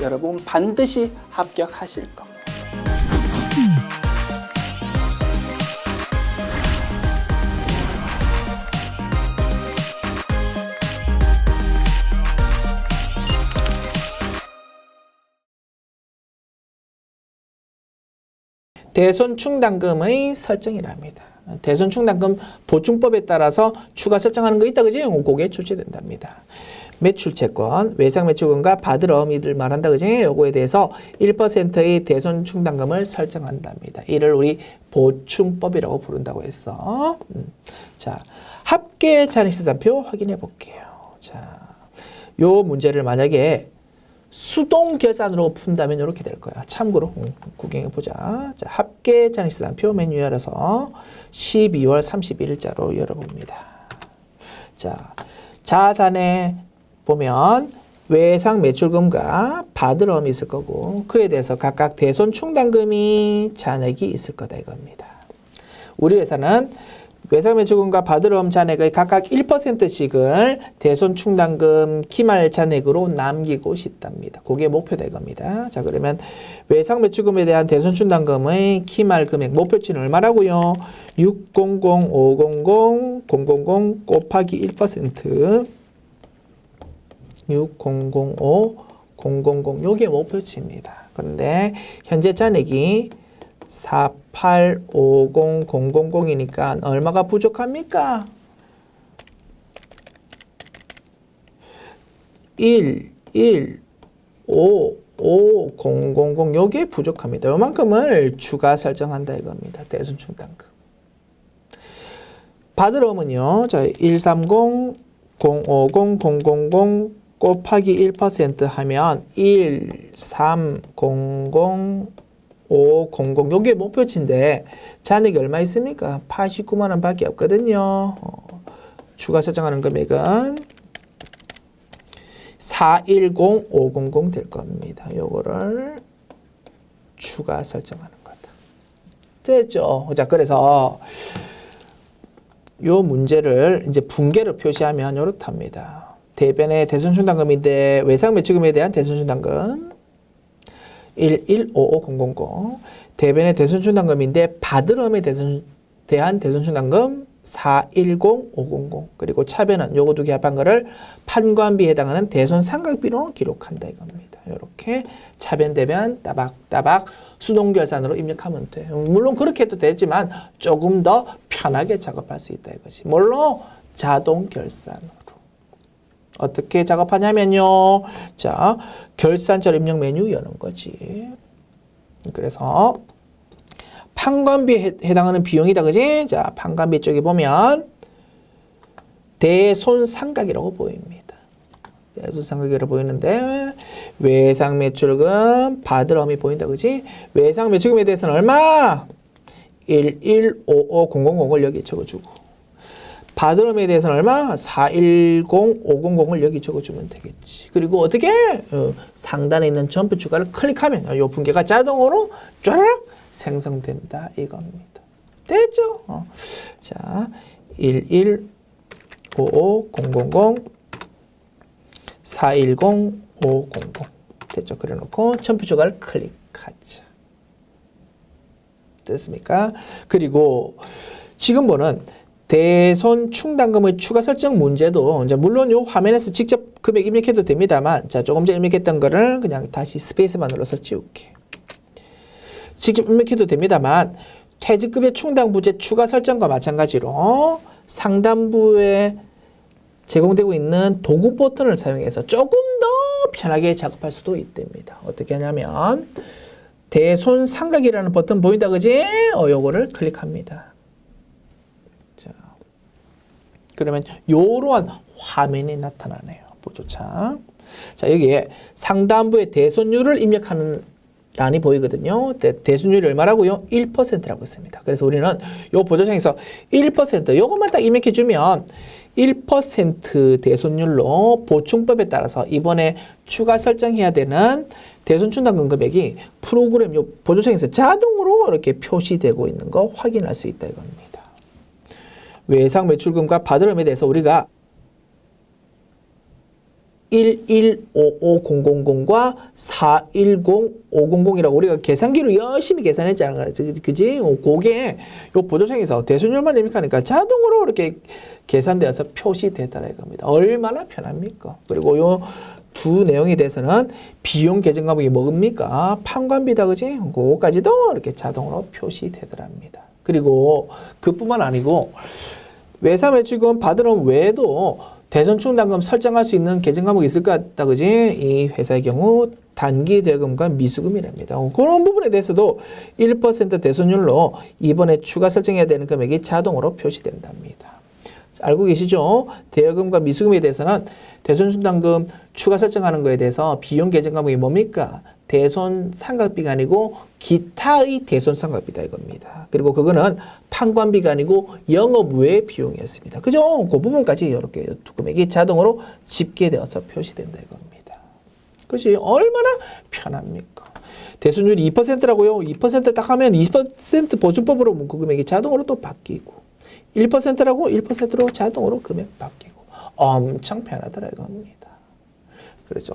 여러분 반드시 합격하실 겁니다. 대손충당금의 설정이랍니다. 대손충당금 보충법에 따라서 추가 설정하는 거 있다, 그지? 그게 출제된답니다. 매출채권, 외상매출금과 받을 어미를 말한다, 그지? 요거에 대해서 1%의 대손충당금을 설정한답니다. 이를 우리 보충법이라고 부른다고 했어. 자, 합계 잔액시산표 확인해 볼게요. 자, 요 문제를 만약에 수동 결산으로 푼다면 이렇게 될 거야. 참고로 구경해 보자. 자, 합계 잔액시산표 메뉴 열어서 12월 31일자로 열어봅니다. 자, 자산에 보면 외상 매출금과 받을 어음이 있을 거고 그에 대해서 각각 대손충당금이 잔액이 있을 거다 이겁니다. 우리 회사는 외상 매출금과 받을 어음 잔액의 각각 1%씩을 대손충당금 기말 잔액으로 남기고 싶답니다. 그게 목표다 이겁니다. 자, 그러면 외상 매출금에 대한 대손충당금의 기말 금액 목표치는 얼마라고요? 600, 500, 000 곱하기 1% 6005, 000 요게 목표치입니다. 그런데 현재 잔액이 4850, 000이니까 얼마가 부족합니까? 1, 5, 000 요게 부족합니다. 요만큼을 추가 설정한다 이겁니다. 대손충당금. 받을 어음은요. 자, 130, 050, 000 곱하기 1% 하면 1, 3, 0, 5, 00 요게 목표치인데 잔액이 얼마 있습니까? 89만 원 밖에 없거든요. 추가 설정하는 금액은 410500 될 겁니다. 요거를 추가 설정하는 거다. 됐죠? 자, 그래서 요 문제를 이제 분계로 표시하면 요렇답니다. 대변의 대손충당금인데 외상매출금에 대한 대손충당금 1155000 대변의 대손충당금인데 받을 어음에 대한 대손충당금 410500 그리고 차변은 요거 두 개 합한 거를 판관비에 해당하는 대손상각비로 기록한다 이겁니다. 요렇게 차변 대변 따박따박 수동결산으로 입력하면 돼. 물론 그렇게 해도 되지만 조금 더 편하게 작업할 수 있다 이것이. 뭘로? 자동결산으로. 어떻게 작업하냐면요. 자, 결산처 입력 메뉴 여는 거지. 그래서 판관비에 해당하는 비용이다, 그지? 자, 판관비 쪽에 보면 대손상각이라고 보입니다. 대손상각이라고 보이는데 외상매출금 받을 어음이 보인다, 그지? 외상매출금에 대해서는 얼마? 1155000을 여기 적어주고 받을 어음에 대해서는 얼마? 410500을 여기 적어주면 되겠지. 그리고 어떻게? 상단에 있는 점프 추가를 클릭하면 이 분계가 자동으로 쫙 생성된다 이겁니다. 됐죠? 자, 1155000 410500 됐죠? 그래놓고 점프 추가를 클릭하자. 됐습니까? 그리고 지금 보는 대손충당금의 추가 설정 문제도 이제 물론 요 화면에서 직접 금액 입력해도 됩니다만 자, 조금 전에 입력했던 거를 그냥 다시 스페이스만 눌러서 지울게. 직접 입력해도 됩니다만 퇴직급여 충당부재 추가 설정과 마찬가지로 상단부에 제공되고 있는 도구 버튼을 사용해서 조금 더 편하게 작업할 수도 있답니다. 어떻게 하냐면 대손상각이라는 버튼 보인다, 그지? 요거를 클릭합니다. 그러면 요러한 화면이 나타나네요. 보조창. 자, 여기에 상단부에 대손율을 입력하는 란이 보이거든요. 대손율이 얼마라고요? 1%라고 했습니다. 그래서 우리는 요 보조창에서 1% 요것만 딱 입력해 주면 1% 대손율로 보충법에 따라서 이번에 추가 설정해야 되는 대손충당금 금액이 프로그램 요 보조창에서 자동으로 이렇게 표시되고 있는 거 확인할 수 있다 이겁니다. 외상 매출금과 받을 어음에 대해서 우리가 1155,000과 410500이라고 우리가 계산기로 열심히 계산했잖아. 그지? 그게 요 보조청에서 대손율만 입력하니까 자동으로 이렇게 계산되어서 표시되더라 이겁니다. 얼마나 편합니까? 그리고 요 두 내용에 대해서는 비용 계정 과목이 뭡니까? 판관비다, 그지? 그거까지도 이렇게 자동으로 표시되더랍니다. 그리고 그뿐만 아니고 외상외출금 받으러 외에도 대손충당금 설정할 수 있는 계정 과목이 있을 것 같다, 그지? 이 회사의 경우 단기 대금과 미수금이랍니다. 그런 부분에 대해서도 1% 대손율로 이번에 추가 설정해야 되는 금액이 자동으로 표시된답니다. 알고 계시죠? 대여금과 미수금에 대해서는 대손충당금 추가 설정하는 거에 대해서 비용 계정 과목이 뭡니까? 대손 삼각비가 아니고 기타의 대손 삼각비다 이겁니다. 그리고 그거는 판관비가 아니고 영업 외 비용이었습니다. 그죠? 그 부분까지 이렇게 두 금액이 자동으로 집계되어서 표시된다 이겁니다. 그렇지? 얼마나 편합니까? 대손율이 2%라고요. 2% 딱 하면 20% 보증법으로 그 금액이 자동으로 또 바뀌고 1%라고 1%로 자동으로 금액 바뀌고 엄청 편하더라 이겁니다. 그렇죠.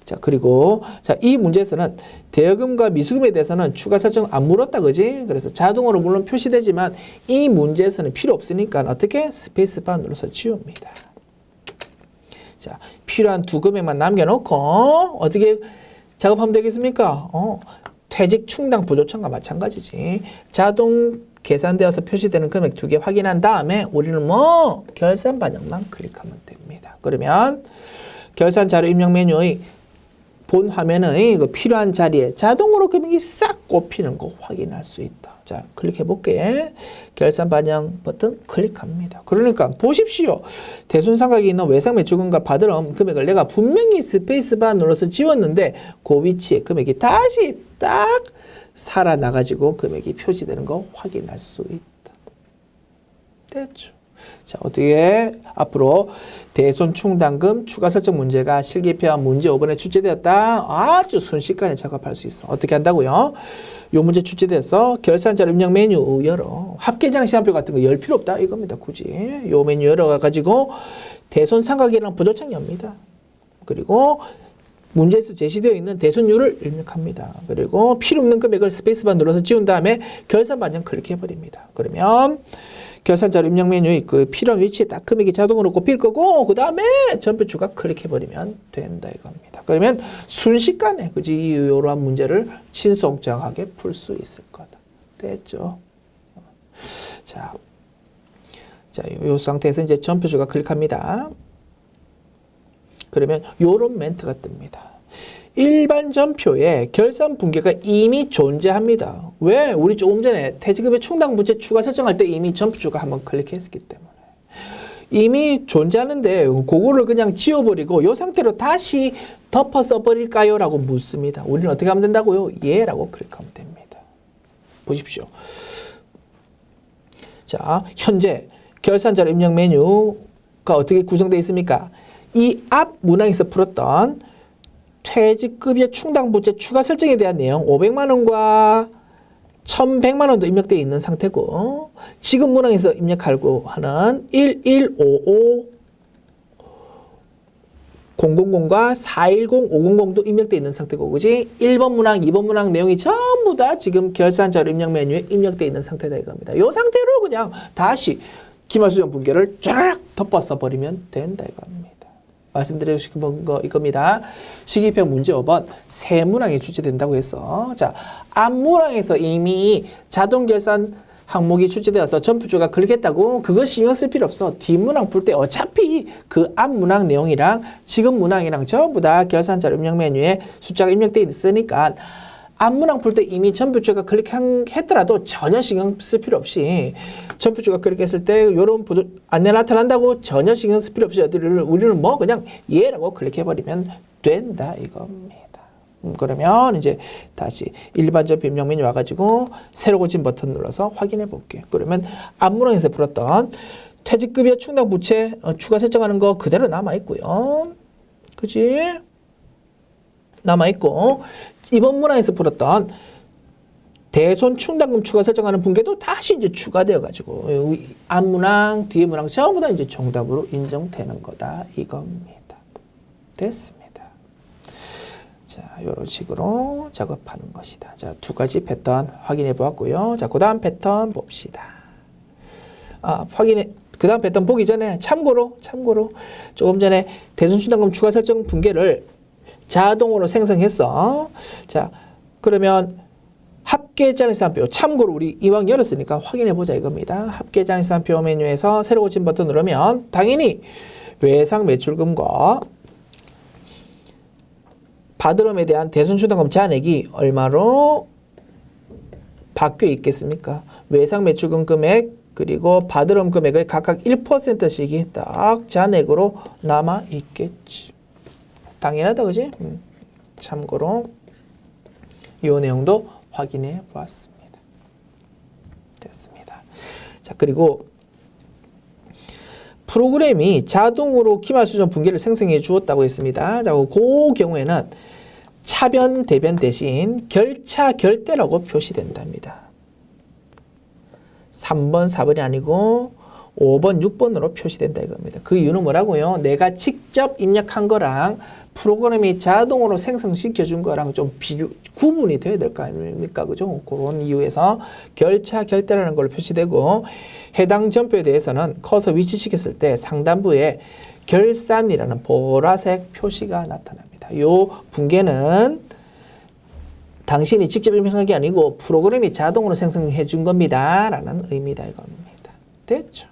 자, 그리고 자, 이 문제에서는 대여금과 미수금에 대해서는 추가 설정 안 물었다, 그지? 그래서 자동으로 물론 표시되지만 이 문제에서는 필요 없으니까 어떻게 스페이스바 눌러서 지웁니다. 자, 필요한 두 금액만 남겨놓고 어떻게 작업하면 되겠습니까? 퇴직 충당 보조청과 마찬가지지. 자동 계산되어서 표시되는 금액 두 개 확인한 다음에 우리는 뭐 결산 반영만 클릭하면 됩니다. 그러면 결산 자료 입력 메뉴의 본 화면의 그 필요한 자리에 자동으로 금액이 싹 꼽히는 거 확인할 수 있다. 자, 클릭해 볼게. 결산 반영 버튼 클릭합니다. 그러니까 보십시오. 대손상각이 있는 외상매출금과 받으럼 금액을 내가 분명히 스페이스바 눌러서 지웠는데 그 위치에 금액이 다시 딱 살아나가지고 금액이 표시되는 거 확인할 수 있다. 됐죠. 자, 어떻게 앞으로 대손충당금 추가 설정 문제가 실기표와 문제 5번에 출제되었다. 아주 순식간에 작업할 수 있어. 어떻게 한다고요? 요 문제 출제돼서 결산자료 입력 메뉴 열어. 합계장 시간표 같은 거 열 필요 없다 이겁니다. 굳이 요 메뉴 열어가지고 대손상각이랑 보조청 엽니다. 그리고 문제에서 제시되어 있는 대손율을 입력합니다. 그리고 필요 없는 금액을 스페이스바 눌러서 지운 다음에 결산 반영 클릭해버립니다. 그러면 결산자료 입력 메뉴의 그 필요한 위치에 딱 금액이 자동으로 꼽힐 거고 그 다음에 전표 추가 클릭해버리면 된다 이겁니다. 그러면 순식간에 그지 이러한 문제를 신속정하게 풀 수 있을 거다. 됐죠? 자, 이 상태에서 이제 전표 추가 클릭합니다. 그러면 요런 멘트가 뜹니다. 일반 전표에 결산 분계가 이미 존재합니다. 왜? 우리 조금 전에 퇴직급여 충당 부채 추가 설정할 때 이미 전표추가 한번 클릭했기 때문에. 이미 존재하는데 그거를 그냥 지워버리고 이 상태로 다시 덮어 써버릴까요? 라고 묻습니다. 우리는 어떻게 하면 된다고요? 예 라고 클릭하면 됩니다. 보십시오. 자, 현재 결산자료 입력 메뉴가 어떻게 구성되어 있습니까? 이 앞 문항에서 풀었던 퇴직급여 충당부채 추가 설정에 대한 내용 500만 원과 1100만 원도 입력되어 있는 상태고 지금 문항에서 입력하려고 하는 1155 000과 410500도 입력되어 있는 상태고 그지? 1번 문항, 2번 문항 내용이 전부 다 지금 결산자료 입력 메뉴에 입력되어 있는 상태다 이겁니다. 이 상태로 그냥 다시 기말수정 분계를 쫙 덮어서 버리면 된다 이겁니다. 말씀드리고 싶은 거 이겁니다. 시기표 문제 5번 세 문항이 출제된다고 해서 자, 앞 문항에서 이미 자동 결산 항목이 출제되어서 전표주가 클릭했다고 그거 신경 쓸 필요 없어. 뒷문항 풀 때 어차피 그 앞 문항 내용이랑 지금 문항이랑 전부 다 결산자료 입력 메뉴에 숫자가 입력되어 있으니까 앞 문항 풀 때 이미 전표주가 클릭했더라도 전혀 신경 쓸 필요 없이 전표주가 클릭했을 때 이런 안내 나타난다고 전혀 신경 쓸 필요 없이 우리는 뭐 그냥 예라고 클릭해버리면 된다 이겁니다. 그러면 이제 다시 일반 전표 입력 메뉴 와가지고 새로 고침 버튼 눌러서 확인해 볼게요. 그러면 앞 문항에서 풀었던 퇴직급여 충당 부채 추가 설정하는 거 그대로 남아있고요. 그지? 남아있고 이번 문항에서 풀었던 대손 충당금 추가 설정하는 분계도 다시 이제 추가되어 가지고 앞 문항, 뒤에 문항 전부 다 이제 정답으로 인정되는 거다 이겁니다. 됐습니다. 자, 이런 식으로 작업하는 것이다. 자, 두 가지 패턴 확인해 보았고요. 자, 그 다음 패턴 봅시다. 그 다음 패턴 보기 전에 참고로 조금 전에 대손충당금 추가 설정 분계를 자동으로 생성했어. 자, 그러면 합계장시산표 참고로 우리 이왕 열었으니까 확인해 보자 이겁니다. 합계장시산표 메뉴에서 새로 고침 버튼 누르면 당연히 외상 매출금과 받으름에 대한 대손충당금 잔액이 얼마로 바뀌어 있겠습니까? 외상 매출금 금액 그리고 받으름 금액의 각각 1%씩이 딱 잔액으로 남아 있겠지. 당연하다, 그지? 참고로 이 내용도 확인해 보았습니다. 됐습니다. 자, 그리고 프로그램이 자동으로 기말 수준 분계를 생성해 주었다고 했습니다. 자, 그 경우에는 차변, 대변 대신 결차, 결대라고 표시된답니다. 3번, 4번이 아니고 5번, 6번으로 표시된다 이겁니다. 그 이유는 뭐라고요? 내가 직접 입력한 거랑 프로그램이 자동으로 생성시켜 준 거랑 좀 구분이 돼야 될 거 아닙니까? 그죠? 그런 이유에서 결차, 결대라는 걸로 표시되고 해당 점표에 대해서는 커서 위치시켰을 때 상단부에 결산이라는 보라색 표시가 나타납니다. 요 분계는 당신이 직접 입력한 게 아니고 프로그램이 자동으로 생성해 준 겁니다. 라는 의미다 이겁니다. 됐죠?